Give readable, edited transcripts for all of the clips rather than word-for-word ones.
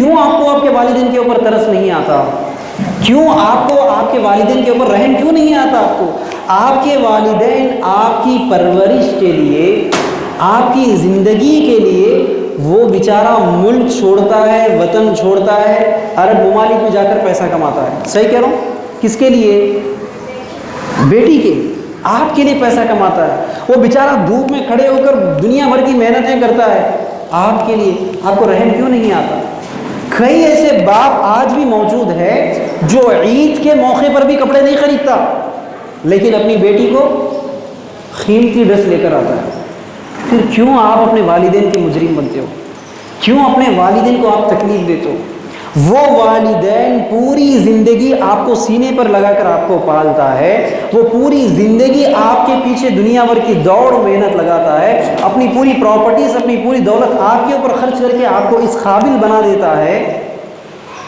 کیوں آپ کو آپ کے والدین کے اوپر ترس نہیں آتا؟ کیوں آپ کو آپ کے والدین کے اوپر رحم کیوں نہیں آتا؟ آپ کے والدین آپ کی پرورش کے لیے، آپ کی زندگی کے لیے وہ بیچارہ ملک چھوڑتا ہے، وطن چھوڑتا ہے، عرب ممالک میں جا کر پیسہ کماتا ہے. صحیح کہہ رہا ہوں؟ کس کے لیے؟ بیٹی کے لیے، آپ کے لیے پیسہ کماتا ہے. وہ بیچارہ دھوپ میں کھڑے ہو کر دنیا بھر کی محنتیں کرتا ہے آپ کے لیے. آپ کو رحم کیوں نہیں آتا؟ کئی ایسے باپ آج بھی موجود ہے جو عید کے موقع پر بھی کپڑے نہیں خریدتا، لیکن اپنی بیٹی کو قیمتی ڈریس لے کر آتا ہے. پھر کیوں آپ اپنے والدین کے مجرم بنتے ہو؟ کیوں اپنے والدین کو آپ تکلیف دیتے ہو؟ وہ والدین پوری زندگی آپ کو سینے پر لگا کر آپ کو پالتا ہے، وہ پوری زندگی آپ کے پیچھے دنیا بھر کی دوڑ محنت لگاتا ہے، اپنی پوری پراپرٹیز، اپنی پوری دولت آپ کے اوپر خرچ کر کے آپ کو اس قابل بنا دیتا ہے.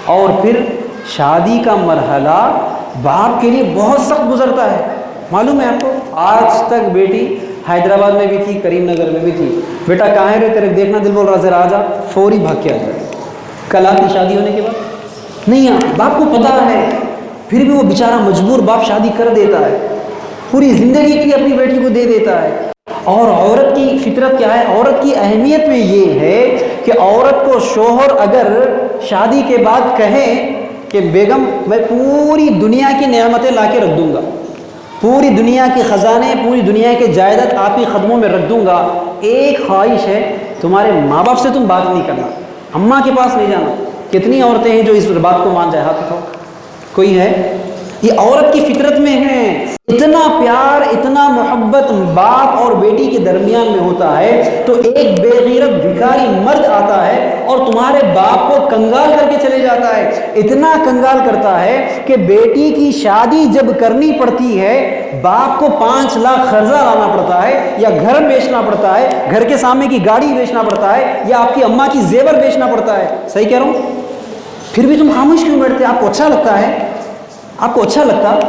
اور پھر شادی کا مرحلہ باپ کے لیے بہت سخت گزرتا ہے. معلوم ہے آپ کو؟ آج تک بیٹی حیدرآباد میں بھی تھی، کریم نگر میں بھی تھی، بیٹا کہاں ہے تیرے دیکھنا دل بول رہا ذرا آ جا، فوری بھاگ کے آ جائے. کل آتی شادی ہونے کے بعد نہیں آتی. باپ کو پتا ہے، پھر بھی وہ بیچارہ مجبور باپ شادی کر دیتا ہے، پوری زندگی کے لیے اپنی بیٹی کو دے دیتا ہے. اور عورت کی فطرت کیا ہے؟ عورت کی اہمیت میں یہ ہے کہ عورت کو شوہر اگر شادی کے بعد کہے کہ بیگم میں پوری دنیا کی نعمتیں لا کے رکھ دوں گا، پوری دنیا کے خزانے، پوری دنیا کے جائیداد آپ کی قدموں میں رکھ دوں گا، ایک خواہش ہے تمہارے ماں باپ سے تم بات نہیں کرنا، اماں کے پاس نہیں جانا. کتنی عورتیں ہیں جو اس بات کو مان جائے؟ ہاتھ اٹھاؤ. کوئی ہے؟ یہ عورت کی فطرت میں ہے. اتنا پیار، اتنا محبت باپ اور بیٹی کے درمیان میں ہوتا ہے تو ایک بے غیرت بھکاری مرد آتا ہے اور تمہارے باپ کو کنگال کر کے چلے جاتا ہے. اتنا کنگال کرتا ہے کہ بیٹی کی شادی جب کرنی پڑتی ہے باپ کو 5 لاکھ قرضہ لانا پڑتا ہے، یا گھر بیچنا پڑتا ہے، گھر کے سامنے کی گاڑی بیچنا پڑتا ہے، یا آپ کی اماں کی زیور بیچنا پڑتا ہے. صحیح کہہ رہا ہوں؟ پھر بھی تم خاموش کیوں بیٹھتے؟ آپ کو اچھا لگتا ہے؟ آپ کو اچھا لگتا؟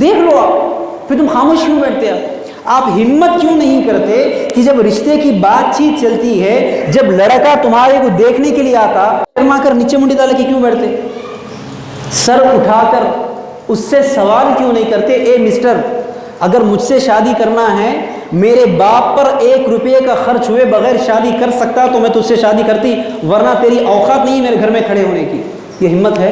دیکھ لو آپ، پھر تم خاموش کیوں بیٹھتے؟ آپ ہمت کیوں نہیں کرتے کہ جب رشتے کی بات چیت چلتی ہے، جب لڑکا تمہارے کو دیکھنے کے لیے آتا، شرما کر نیچے منڈی ڈال کے کیوں بیٹھتے؟ سر اٹھا کر اس سے سوال کیوں نہیں کرتے، اے مسٹر اگر مجھ سے شادی کرنا ہے، میرے باپ پر 1 روپے کا خرچ ہوئے بغیر شادی کر سکتا تو میں تجھ سے شادی کرتی، ورنہ تیری اوقات نہیں میرے گھر میں کھڑے ہونے کی. یہ ہمت ہے؟